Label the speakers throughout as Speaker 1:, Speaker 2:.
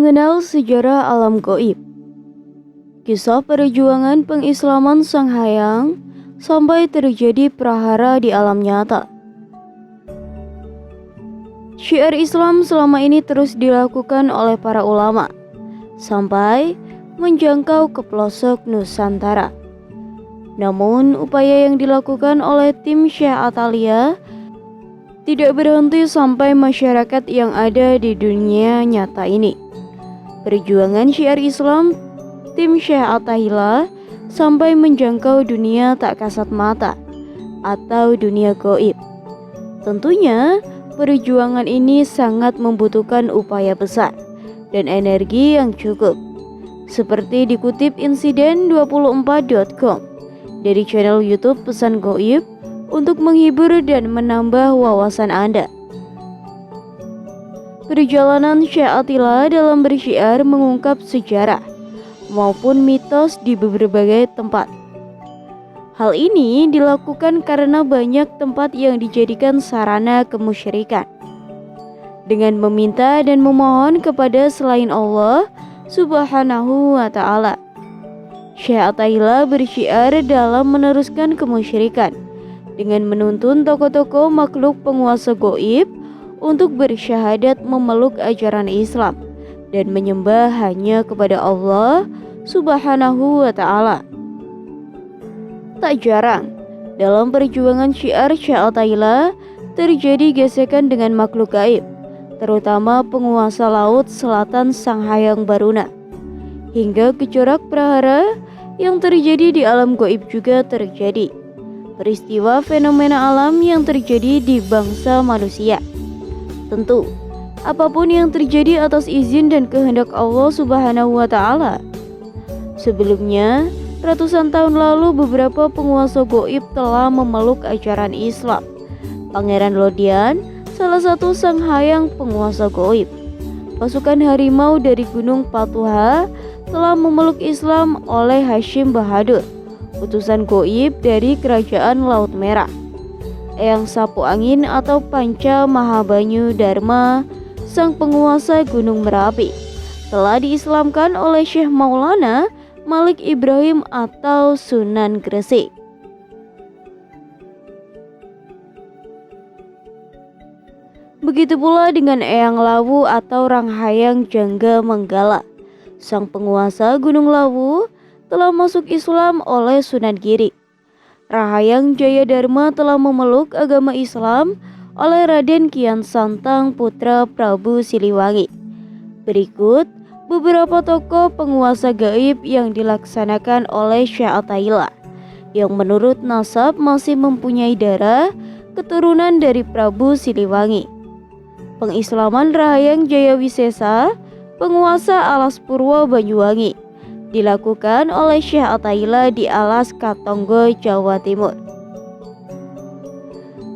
Speaker 1: Mengenal sejarah alam gaib. Kisah perjuangan pengislaman Sang Hyang sampai terjadi prahara di alam nyata. Syiar Islam selama ini terus dilakukan oleh para ulama sampai menjangkau ke pelosok Nusantara. Namun upaya yang dilakukan oleh tim Syekh Atalia tidak berhenti sampai masyarakat yang ada di dunia nyata ini. Perjuangan syiar Islam tim Syekh Atalia sampai menjangkau dunia tak kasat mata atau dunia gaib. Tentunya perjuangan ini sangat membutuhkan upaya besar dan energi yang cukup. Seperti dikutip insiden24.com dari channel YouTube Pesan Gaib untuk menghibur dan menambah wawasan Anda. Perjalanan Syekh Atalia dalam bersyiar mengungkap sejarah maupun mitos di berbagai tempat. Hal ini dilakukan karena banyak tempat yang dijadikan sarana kemusyrikan. Dengan meminta dan memohon kepada selain Allah Subhanahu wa ta'ala. Syekh Atalia bersyiar dalam meneruskan kemusyrikan dengan menuntun tokoh-tokoh makhluk penguasa gaib untuk bersyahadat memeluk ajaran Islam dan menyembah hanya kepada Allah Subhanahu wa ta'ala. Tak jarang dalam perjuangan syiar Syekh Atalia terjadi gesekan dengan makhluk gaib, terutama penguasa laut selatan Sang Hyang Baruna. Hingga kecorak prahara yang terjadi di alam gaib juga terjadi. Peristiwa fenomena alam yang terjadi di bangsa manusia. Tentu, apapun yang terjadi atas izin dan kehendak Allah Subhanahu wa ta'ala. Sebelumnya, ratusan tahun lalu beberapa penguasa gaib telah memeluk ajaran Islam. Pangeran Lodian, salah satu Sang Hyang penguasa gaib. Pasukan harimau dari Gunung Patuha telah memeluk Islam oleh Hashim Bahadur, utusan gaib dari Kerajaan Laut Merah. Eyang Sapu Angin atau Panca Mahabanyu Dharma, sang penguasa Gunung Merapi, telah diislamkan oleh Syekh Maulana Malik Ibrahim atau Sunan Gresik. Begitu pula dengan Eyang Lawu atau Ranghayang Jangga Menggala, sang penguasa Gunung Lawu telah masuk Islam oleh Sunan Giri. Rahayang Jayadharma telah memeluk agama Islam oleh Raden Kian Santang putra Prabu Siliwangi. Berikut beberapa tokoh penguasa gaib yang dilaksanakan oleh Syekh Atalia, yang menurut nasab masih mempunyai darah keturunan dari Prabu Siliwangi. Pengislaman Rahayang Jayawisesa, penguasa Alas Purwo Banyuwangi, dilakukan oleh Syekh Atalia di Alas Katonggo, Jawa Timur.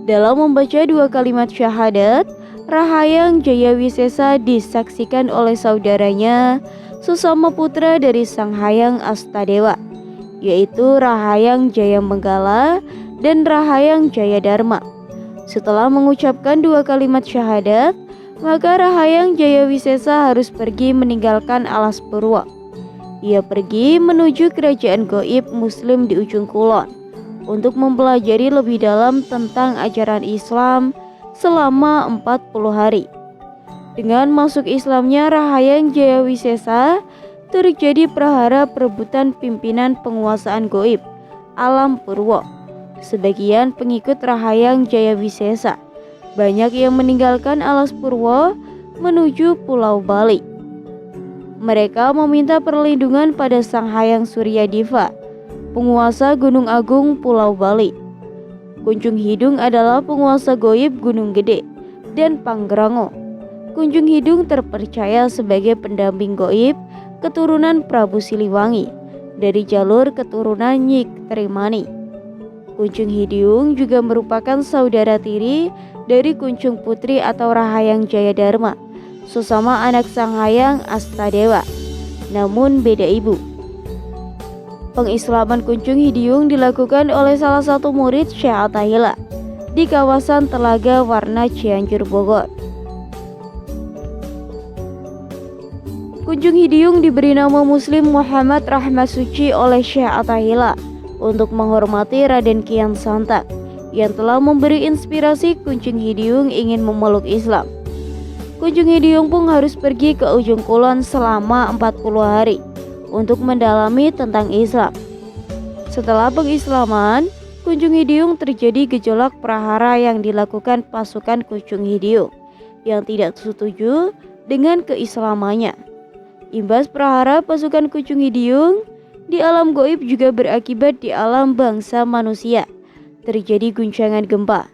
Speaker 1: Dalam membaca 2 kalimat syahadat, Rahayang Jayawisesa disaksikan oleh saudaranya sesama putra dari Sang Hyang Astadewa, yaitu Rahayang Jayamenggala dan Rahayang Jayadharma. Setelah mengucapkan 2 kalimat syahadat, maka Rahayang Jayawisesa harus pergi meninggalkan Alas Purwo. Ia pergi menuju kerajaan gaib Muslim di ujung kulon untuk mempelajari lebih dalam tentang ajaran Islam selama 40 hari. Dengan masuk Islamnya Rahayang Jayawisesa, terjadi prahara perebutan pimpinan penguasaan gaib alam Purwo. Sebagian pengikut Rahayang Jayawisesa banyak yang meninggalkan Alas Purwo menuju Pulau Bali. Mereka meminta perlindungan pada Sang Hyang Suryadiva, penguasa Gunung Agung Pulau Bali. Kunjung Hidung adalah penguasa gaib Gunung Gede dan Pangrango. Kunjung Hidung terpercaya sebagai pendamping gaib keturunan Prabu Siliwangi dari jalur keturunan Nyik Trimani. Kunjung Hidung juga merupakan saudara tiri dari Kunjung Putri atau Rahayang Jayadharma, sesama anak Sang Hyang Astadewa, namun beda ibu. Pengislaman Kunjung Hidung dilakukan oleh salah satu murid Syekh Atalia di kawasan Telaga Warna Cianjur, Bogor. Kunjung Hidiung diberi nama Muslim Muhammad Rahmat Suci oleh Syekh Attahilah untuk menghormati Raden Kian Santang yang telah memberi inspirasi Kunjung Hidiung ingin memeluk Islam. Kunjung Hidiung pun harus pergi ke ujung kulon selama 40 hari untuk mendalami tentang Islam. Setelah pengislaman, Kunjung Hidiung terjadi gejolak prahara yang dilakukan pasukan Kunjung Hidiung yang tidak setuju dengan keislamannya. Imbas prahara pasukan Kunjung Hidiung di alam goib juga berakibat di alam bangsa manusia. Terjadi guncangan gempa.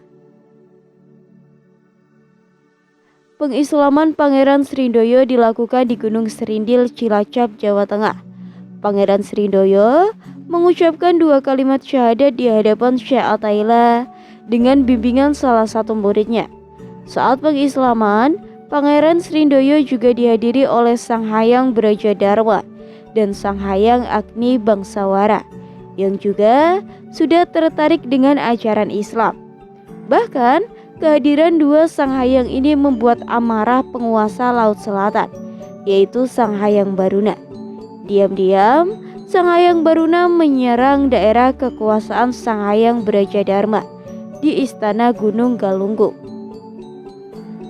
Speaker 1: Pengislaman Pangeran Srindoyo dilakukan di Gunung Serindil, Cilacap, Jawa Tengah. Pangeran Srindoyo mengucapkan 2 kalimat syahadat di hadapan Syekh Attahilah dengan bimbingan salah satu muridnya. Saat pengislaman, Pangeran Srindoyo juga dihadiri oleh Sang Hyang Brajadarma dan Sang Hyang Agni Bangsawara yang juga sudah tertarik dengan ajaran Islam. Bahkan, kehadiran 2 Sang Hyang ini membuat amarah penguasa Laut Selatan, yaitu Sang Hyang Baruna. Diam-diam, Sang Hyang Baruna menyerang daerah kekuasaan Sang Hyang Brajadarma di Istana Gunung Galunggung.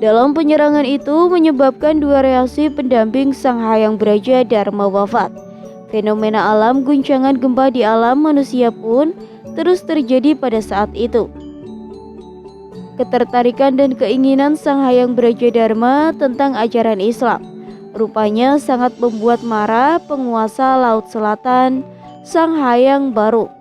Speaker 1: Dalam penyerangan itu menyebabkan 2 reaksi pendamping Sang Hyang Brajadarma wafat. Fenomena alam guncangan gempa di alam manusia pun terus terjadi pada saat itu. Ketertarikan dan keinginan Sang Hyang Brajadarma tentang ajaran Islam rupanya sangat membuat marah penguasa Laut Selatan, Sang Hyang Barung.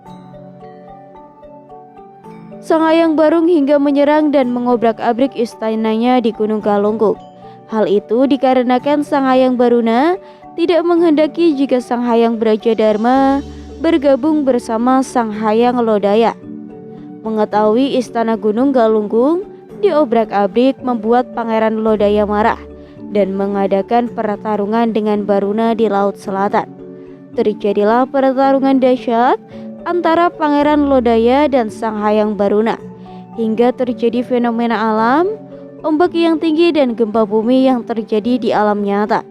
Speaker 1: Sang Hyang Barung hingga menyerang dan mengobrak-abrik istananya di Gunung Galunggung. Hal itu dikarenakan Sang Hyang Baruna tidak menghendaki jika Sang Hyang Brajadarma bergabung bersama Sang Hyang Lodaya. Mengetahui istana Gunung Galunggung diobrak-abrik membuat Pangeran Lodaya marah dan mengadakan pertarungan dengan Baruna di Laut Selatan. Terjadilah pertarungan dahsyat antara Pangeran Lodaya dan Sang Hyang Baruna hingga terjadi fenomena alam, ombak yang tinggi dan gempa bumi yang terjadi di alam nyata.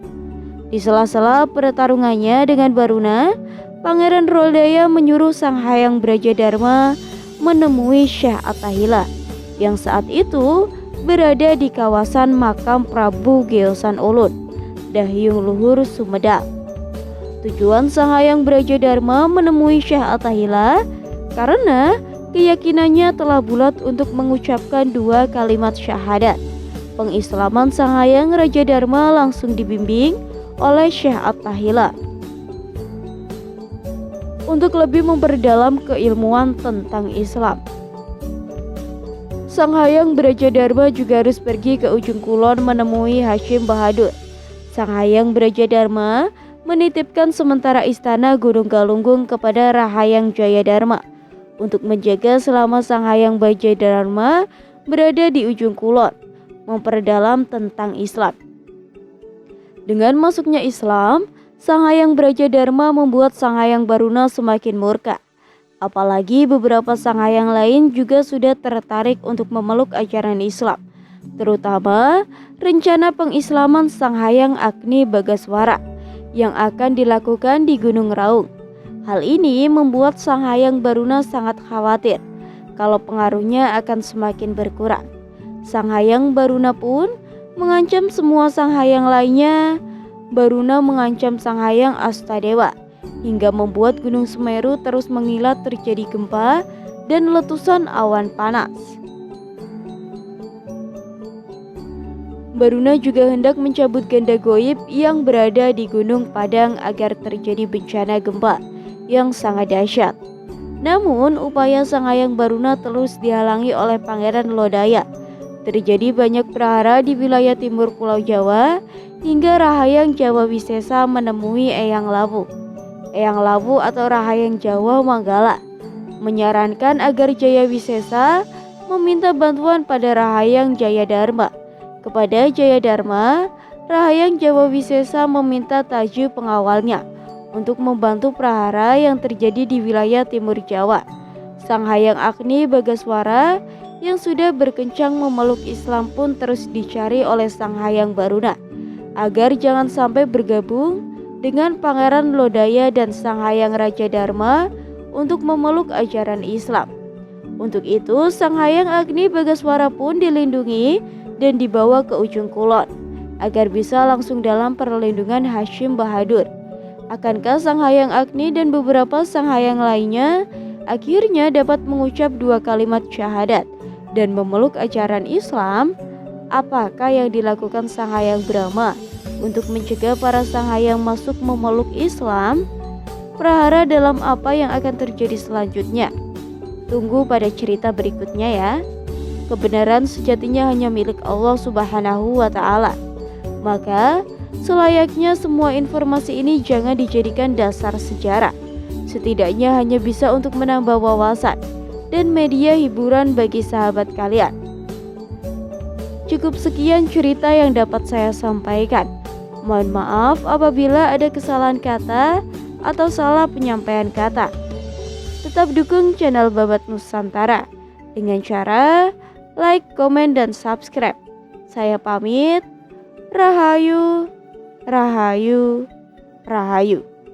Speaker 1: Di sela-sela pertarungannya dengan Baruna, Pangeran Lodaya menyuruh Sang Hyang Brajadarma menemui Syekh Attahilah yang saat itu berada di kawasan makam Prabu Geosan Ulun, Dahyung Luhur, Sumedang. Tujuan Sang Hyang Brajadarma menemui Syekh Attahilah karena keyakinannya telah bulat untuk mengucapkan 2 kalimat syahadat. Pengislaman Sang Hyang Brajadarma langsung dibimbing oleh Syekh Attahilah untuk lebih memperdalam keilmuan tentang Islam. Sang Hyang Brajadarma juga harus pergi ke ujung kulon menemui Hashim Bahadur. Sang Hyang Brajadarma menitipkan sementara istana Gunung Galunggung kepada Rahayang Jayadharma untuk menjaga selama Sang Hyang Brajadarma berada di ujung kulon, memperdalam tentang Islam. Dengan masuknya Islam, Sang Hyang Brajadarma membuat Sang Hyang Baruna semakin murka. Apalagi beberapa Sang Hyang lain juga sudah tertarik untuk memeluk ajaran Islam, terutama rencana pengislaman Sang Hyang Agni Bagaswara yang akan dilakukan di Gunung Raung. Hal ini membuat Sang Hyang Baruna sangat khawatir kalau pengaruhnya akan semakin berkurang. Sang Hyang Baruna pun mengancam semua Sang Hyang lainnya. Baruna mengancam Sang Hyang Astadewa hingga membuat Gunung Semeru terus mengilat, terjadi gempa dan letusan awan panas. Baruna juga hendak mencabut ganda goib yang berada di Gunung Padang agar terjadi bencana gempa yang sangat dahsyat. Namun upaya Sang Hyang Baruna terus dihalangi oleh Pangeran Lodaya. Terjadi banyak prahara di wilayah timur Pulau Jawa hingga Rahayang Jawa Wisesa menemui Eyang Lawu. Eyang Lawu atau Rahayang Jawa Manggala menyarankan agar Jaya Wisesa meminta bantuan pada Rahayang Jayadharma. Kepada Jayadharma, Rahayang Jawa Wisesa meminta Taju pengawalnya untuk membantu prahara yang terjadi di wilayah timur Jawa. Sang Hyang Agni Bagaswara yang sudah berkencang memeluk Islam pun terus dicari oleh Sang Hyang Baruna. agar jangan sampai bergabung dengan Pangeran Lodaya dan Sanghayang Raja Dharma untuk memeluk ajaran Islam. Untuk itu, Sanghayang Agni Bagaswara pun dilindungi dan dibawa ke ujung kulon agar bisa langsung dalam perlindungan Hashim Bahadur. Akankah Sanghayang Agni dan beberapa sanghayang lainnya akhirnya dapat mengucap 2 kalimat syahadat dan memeluk ajaran Islam? Apakah yang dilakukan Sanghayang Brahma untuk mencegah para sanghayang masuk memeluk Islam? Prahara dalam apa yang akan terjadi selanjutnya? Tunggu pada cerita berikutnya ya. Kebenaran sejatinya hanya milik Allah Subhanahu wa Ta'ala. Maka selayaknya semua informasi ini jangan dijadikan dasar sejarah. Setidaknya hanya bisa untuk menambah wawasan dan media hiburan bagi sahabat kalian. Cukup sekian cerita yang dapat saya sampaikan. Mohon maaf apabila ada kesalahan kata atau salah penyampaian kata. Tetap dukung channel Babat Nusantara dengan cara like, komen, dan subscribe. Saya pamit. Rahayu, Rahayu, Rahayu.